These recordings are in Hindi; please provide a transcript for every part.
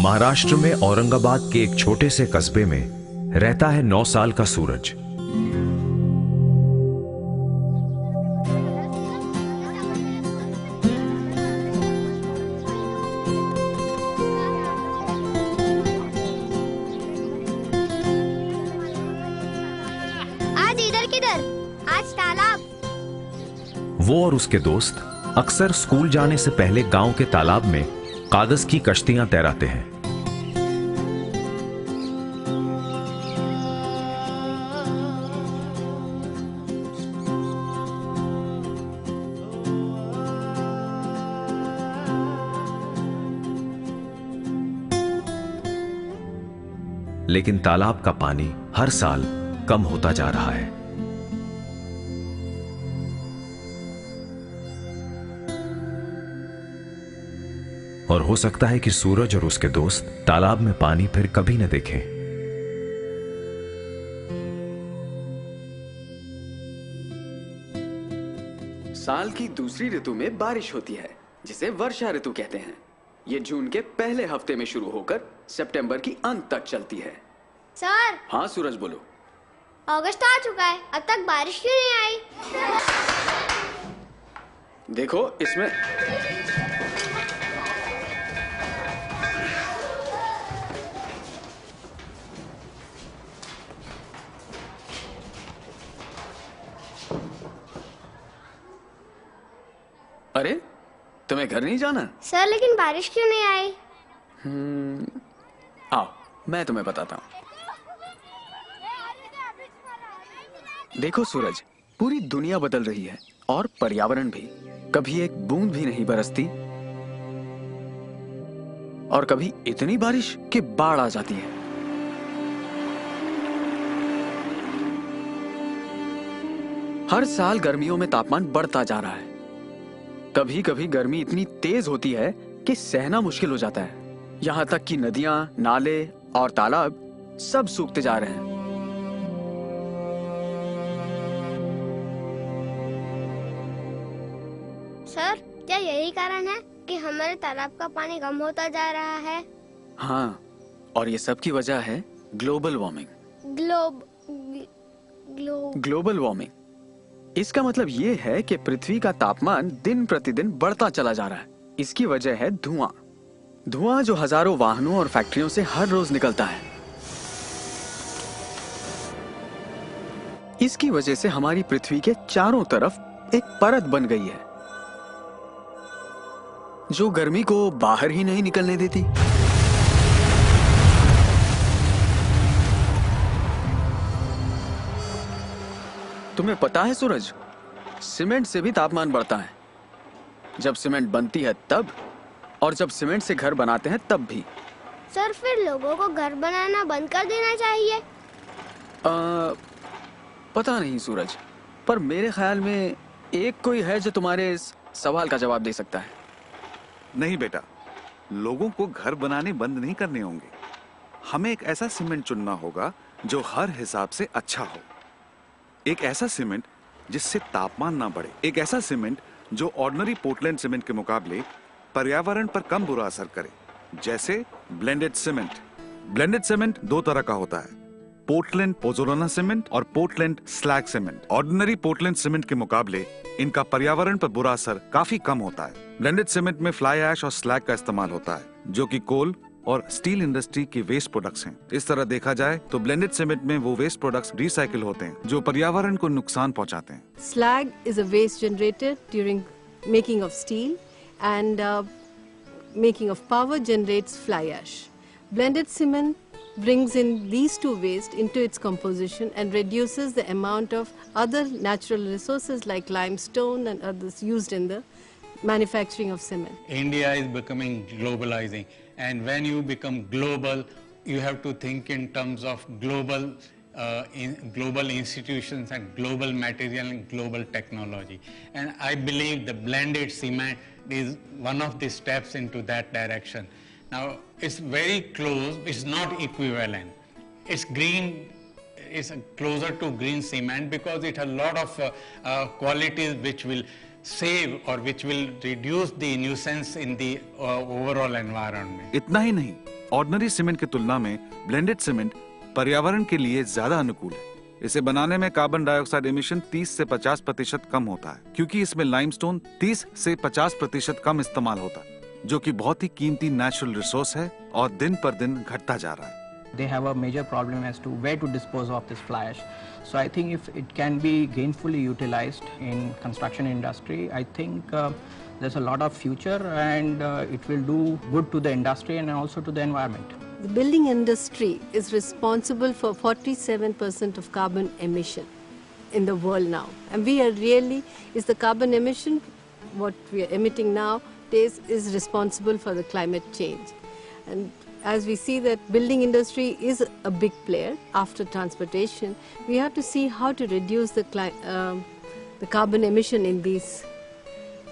महाराष्ट्र में औरंगाबाद के एक छोटे से कस्बे में रहता है 9 साल का सूरज। आज इधर किधर? आज तालाब। वो और उसके दोस्त अक्सर स्कूल जाने से पहले गांव के तालाब में कागज की कश्तियां तैराते हैं। लेकिन तालाब का पानी हर साल कम होता जा रहा है। और हो सकता है कि सूरज और उसके दोस्त तालाब में पानी फिर कभी न देखें। साल की दूसरी ऋतु में बारिश होती है जिसे वर्षा ऋतु कहते हैं। ये जून के पहले हफ्ते में शुरू होकर सितंबर की अंत तक चलती है। सर। हाँ सूरज बोलो। अगस्त आ चुका है, अब तक बारिश क्यों नहीं आई? देखो इसमें अरे तुम्हें घर नहीं जाना? सर लेकिन बारिश क्यों नहीं आई? आओ मैं तुम्हें बताता हूँ। देखो सूरज, पूरी दुनिया बदल रही है और पर्यावरण भी। कभी एक बूंद भी नहीं बरसती और कभी इतनी बारिश कि बाढ़ आ जाती है। हर साल गर्मियों में तापमान बढ़ता जा रहा है। कभी कभी गर्मी इतनी तेज होती है कि सहना मुश्किल हो जाता है। यहां तक कि नदियां, नाले और तालाब सब सूखते जा रहे हैं। सर क्या यही कारण है कि हमारे तालाब का पानी कम होता जा रहा है? हाँ, और ये सब की वजह है ग्लोबल वार्मिंग। Global warming. इसका मतलब ये है कि पृथ्वी का तापमान दिन प्रतिदिन बढ़ता चला जा रहा है। इसकी वजह है धुआं। धुआं जो हजारों वाहनों और फैक्ट्रियों से हर रोज निकलता है। इसकी वजह से हमारी पृथ्वी के चारों तरफ एक परत बन गई है जो गर्मी को बाहर ही नहीं निकलने देती। तुम्हें पता है सूरज, सीमेंट से भी तापमान बढ़ता है। जब सीमेंट बनती है तब, और जब सीमेंट से घर बनाते हैं तब भी। सर फिर लोगों को घर बनाना बंद कर देना चाहिए? पता नहीं सूरज, पर मेरे ख्याल में एक कोई है जो तुम्हारे इस सवाल का जवाब दे सकता है। नहीं बेटा, लोगों को घर बनाने बंद नहीं करने होंगे। हमें एक ऐसा सीमेंट चुनना होगा जो हर हिसाब से अच्छा हो। एक ऐसा सीमेंट जिससे तापमान ना बढ़े। एक ऐसा सीमेंट जो ऑर्डिनरी पोर्टलैंड सीमेंट के मुकाबले पर्यावरण पर कम बुरा असर करे, जैसे ब्लेंडेड सीमेंट। ब्लेंडेड सीमेंट दो तरह का होता है, पोर्टलैंड पोज़ोलाना सीमेंट और Portland slag cement. Ordinary Portland cement के मुकाबले इनका पर्यावरण पर बुरा असर काफी कम होता है। ब्लेंडेड सीमेंट में फ्लाई ऐश और स्लैग का इस्तेमाल होता है, जो कि कोल और स्टील इंडस्ट्री की वेस्ट प्रोडक्ट्स हैं। इस तरह देखा जाए तो ब्लेंडेड सीमेंट में वो वेस्ट प्रोडक्ट्स रिसाइकिल होते हैं जो पर्यावरण को नुकसान पहुंचाते हैं। Slag is a waste generated during making of steel, and making of power generates fly ash. Blended cement brings in these two waste into its composition and reduces the amount of other natural resources like limestone and others used in the manufacturing of cement. India is becoming globalizing, and when you become global, you have to think in terms of global institutions and global material and global technology. And I believe the blended cement is one of the steps into that direction. Now, it's very close, it's not equivalent. It's green it's closer to green cement because it has a lot of qualities which will save or which will reduce the nuisance in the overall environment. इतना ही नहीं, ऑर्डिनरी सीमेंट की तुलना में ब्लेंडेड सीमेंट पर्यावरण के लिए ज्यादा अनुकूल है। इसे बनाने में कार्बन डाइऑक्साइड एमिशन 30 से 50% कम होता है, क्योंकि इसमें लाइमस्टोन 30 से 50% कम इस्तेमाल होता है, जो कि बहुत ही कीमती नेचुरल रिसोर्स है और दिन पर दिन घटता जा रहा है। They have a major problem as to where to dispose of this fly ash. So I think if it can be gainfully utilized in construction industry, I think there's a lot of future and it will do good to the industry and also to the environment. The building industry is responsible for 47% of carbon emission in the world now. And we are really, is the carbon emission, what we are emitting nowadays, is responsible for the climate change. And as we see that building industry is a big player after transportation, we have to see how to reduce the carbon emission in these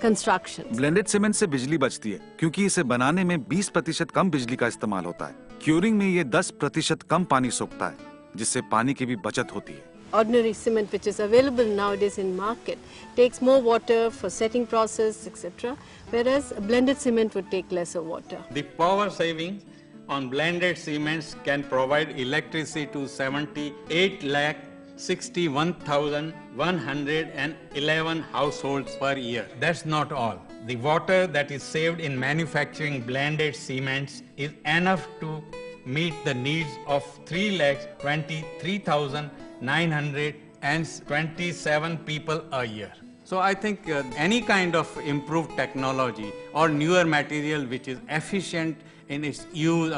constructions. Blended cement से बिजली बचती है क्योंकि इसे बनाने में 20% कम बिजली का इस्तेमाल होता है। क्यूरिंग में ये 10% कम पानी सोखता है, जिससे पानी की भी बचत होती है। Ordinary cement which is available nowadays in market takes more water for setting process, etc. Whereas a blended cement would take lesser water. The power saving on blended cements can provide electricity to 78,61,111 households per year. That's not all. The water that is saved in manufacturing blended cements is enough to meet the needs of 3,23,927 people a year. So I think any kind of improved technology or newer material which is efficient in its use,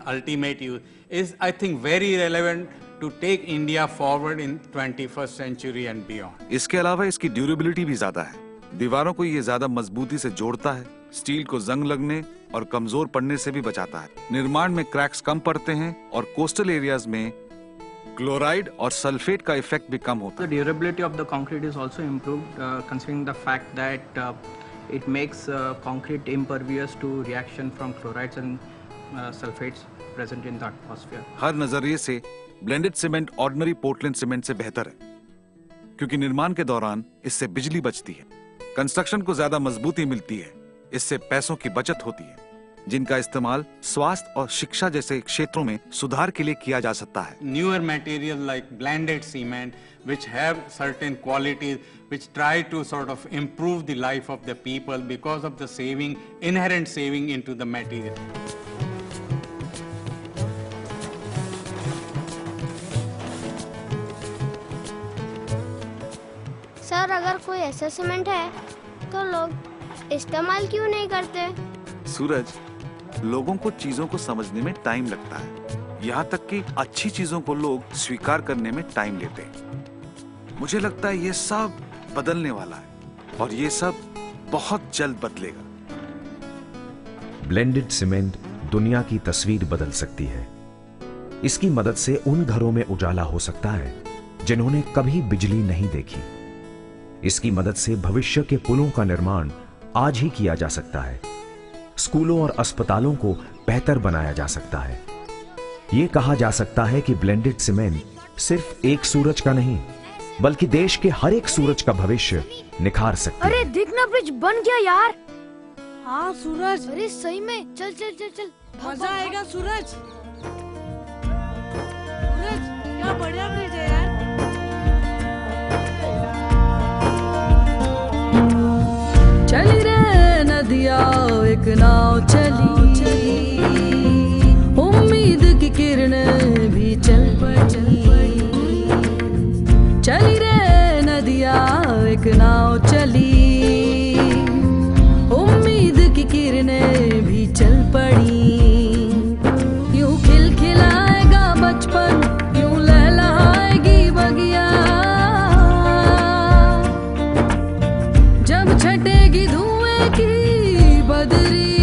ultimate use, is I think very relevant to take India forward in 21st century and beyond. इसके अलावा इसकी ड्यूरेबिलिटी भी ज्यादा है। दीवारों को ये ज्यादा मजबूती से जोड़ता है, स्टील को जंग लगने और कमजोर पड़ने से भी बचाता है। निर्माण में क्रैक्स कम पड़ते हैं और कोस्टल एरियाज में क्लोराइड और सल्फेट का इफेक्ट भी कम होता है। The durability of the concrete is also improved considering the fact that it makes concrete impervious to reaction from chlorides and sulfates present in the atmosphere. हर नजरिए से blended cement ordinary Portland cement से बेहतर है, क्योंकि निर्माण के दौरान इससे बिजली बचती है, कंस्ट्रक्शन को ज्यादा मजबूती मिलती है, इससे पैसों की बचत होती है, जिनका इस्तेमाल स्वास्थ्य और शिक्षा जैसे क्षेत्रों में सुधार के लिए किया जा सकता है। Newer material like blended cement which have certain qualities which try to sort of improve the life of the people because of the saving, inherent saving into the material. Sir, अगर कोई ऐसा सीमेंट है तो लोग इस्तेमाल क्यों नहीं करते? सूरज, लोगों को चीजों को समझने में टाइम लगता है, यहाँ तक कि अच्छी चीजों को लोग स्वीकार करने में टाइम लेते हैं। मुझे लगता है ये सब बदलने वाला है और ये सब बहुत जल्द बदलेगा। ब्लेंडेड सीमेंट दुनिया की तस्वीर बदल सकती है। इसकी मदद से उन घरों में उजाला हो सकता है जिन्होंने कभी बिजली नहीं देखी। इसकी मदद से भविष्य के पुलों का निर्माण आज ही किया जा सकता है। स्कूलों और अस्पतालों को बेहतर बनाया जा सकता है। यह कहा जा सकता है कि ब्लेंडेड सीमेंट सिर्फ एक सूरज का नहीं, बल्कि देश के हर एक सूरज का भविष्य निखार सकती है। अरे देखना, ब्रिज बन गया यार। हाँ सूरज, अरे सही में, चल चल चल चल, मजा आएगा सूरज। सूरज, क्या बढ़िया ब्रिज है यार। चली रे नदिया एक नाव चली, उम्मीद की किरणें भी चल पड़ी। चली रे नदिया एक नाव चली, उम्मीद की किरणें भी चल पड़ी। यूं खिलखिलाएगा बचपन, यूं लहलहाएगी बगिया, जब छटेगी धुएं की बदरी,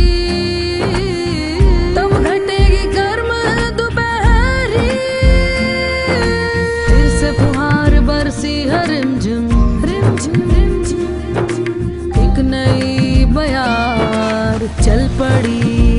तब घटेगी गर्म दोपहरी। फिर से फुहार बरसी है रिमझिम, एक नई बयार चल पड़ी।